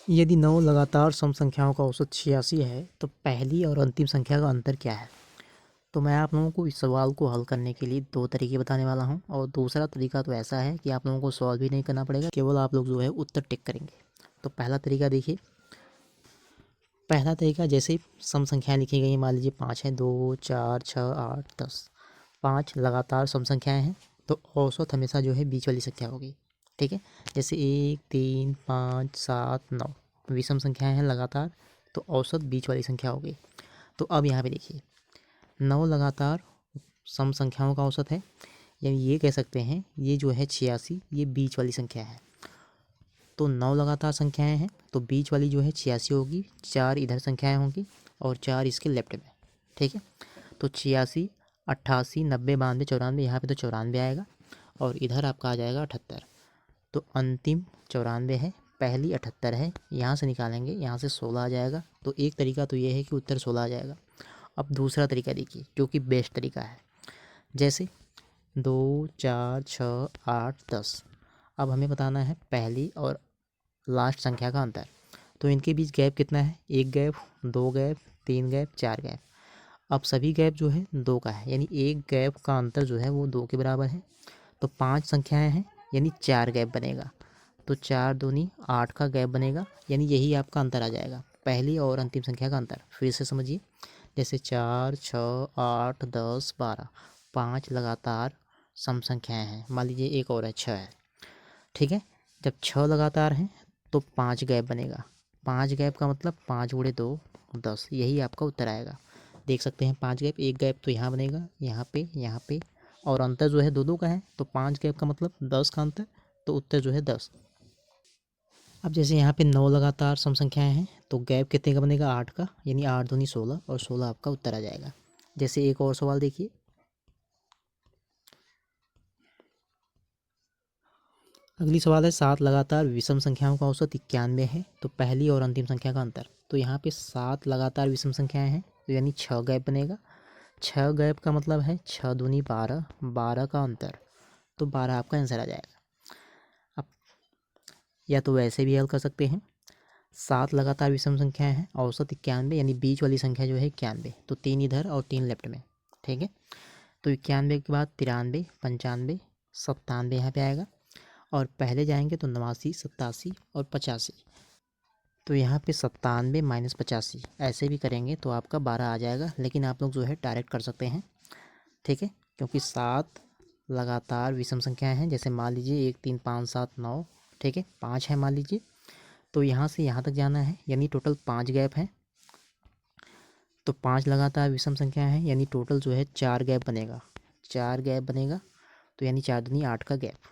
यदि 9 लगातार सम संख्याओं का औसत 86 है तो पहली और अंतिम संख्या का अंतर क्या है। तो मैं आप लोगों को इस सवाल को हल करने के लिए दो तरीके बताने वाला हूं, और दूसरा तरीका तो ऐसा है कि आप लोगों को सॉल्व भी नहीं करना पड़ेगा, केवल आप लोग जो है उत्तर टिक करेंगे। तो पहला तरीका देखिए। पहला तरीका, जैसे सम संख्याएं लिखी गई हैं, मान लीजिए 5 है, 2 4 6 8 10, 5 लगातार सम संख्याएं हैं, तो औसत हमेशा जो है बीच वाली संख्या होगी। ठीक है, जैसे 1 3 5 7 9 विषम संख्याएं हैं लगातार, तो औसत बीच वाली संख्या होगी। तो अब यहाँ पे देखिए, 9 लगातार सम संख्याओं का औसत है, यानी ये कह सकते हैं ये जो है 86, ये बीच वाली संख्या है। तो 9 लगातार संख्याएं हैं, तो बीच वाली जो है 86 होगी, 4 इधर संख्याएं होंगी और 4 इसके लेफ्ट में। ठीक है, तो 86 88 90 92 94, यहाँ पे तो 94 आएगा, और इधर आपका आ जाएगा 78। तो अंतिम 94 है, पहली 78 है, यहाँ से निकालेंगे, यहाँ से 16 आ जाएगा। तो एक तरीका तो ये है कि उत्तर 16 आ जाएगा। अब दूसरा तरीका देखिए, जो कि बेस्ट तरीका है। जैसे 2 4 6 8 10, अब हमें बताना है पहली और लास्ट संख्या का अंतर। तो इनके बीच गैप कितना है, एक गैप, दो गैप, तीन गैप, चार गैप। अब सभी गैप जो है 2 का है, यानी एक गैप का अंतर जो है वो 2 के बराबर है। तो 5 संख्याएं हैं, यानी 4 गैप बनेगा। तो 4 दूनी 8 का गैप बनेगा, यानी यही आपका अंतर आ जाएगा, पहली और अंतिम संख्या का अंतर। फिर से समझिए, जैसे 4 6 8 10 12, 5 लगातार सम संख्याएं हैं, मान लीजिए एक और है 6 है। ठीक है, जब 6 लगातार हैं तो 5 गैप बनेगा। 5 गैप का मतलब 5 गुणे 2 10, यही आपका उत्तर आएगा। देख सकते हैं 5 गैप, एक गैप तो यहाँ बनेगा, यहाँ पे, और अंतर जो है 2 2 का है, तो 5 गैप का मतलब 10 का अंतर, तो उत्तर जो है 10। अब जैसे यहाँ पे 9 लगातार सम संख्याएं हैं, तो गैप कितने का बनेगा, 8 का, यानी 8 दूनी 16, और 16 आपका उत्तर आ जाएगा। जैसे एक और सवाल देखिए। अगली सवाल है, 7 लगातार विषम संख्याओं का औसत 91 है, तो पहली और अंतिम संख्या का अंतर। तो यहाँ पे 7 लगातार विषम संख्याएं हैं, तो यानी 6 गैप बनेगा। 6 गैप का मतलब है 6 दूनी 12, 12 का अंतर, तो 12 आपका आंसर आ जाएगा। अब या तो वैसे भी हल कर सकते हैं, 7 लगातार विषम संख्याएं हैं, औसत 91, यानी बीच वाली संख्या जो है 91, तो 3 इधर और 3 लेफ्ट में। ठीक है, तो 91 के बाद 93 95 97 यहाँ पे आएगा, और पहले जाएंगे तो 89 87 और 85। तो यहाँ पे 97 माइनस 85 ऐसे भी करेंगे तो आपका 12 आ जाएगा, लेकिन आप लोग जो है डायरेक्ट कर सकते हैं। ठीक है, क्योंकि 7 लगातार विषम संख्याएं हैं, जैसे मान लीजिए 1 3 5 7 9, ठीक है, 5 है मान लीजिए, तो यहाँ से यहाँ तक जाना है, यानी टोटल 5 गैप हैं। तो 5 लगातार विषम संख्याएं हैं, यानी टोटल जो है 4 गैप बनेगा, 4 गैप बनेगा, तो यानी 4 दूनी 8 का गैप।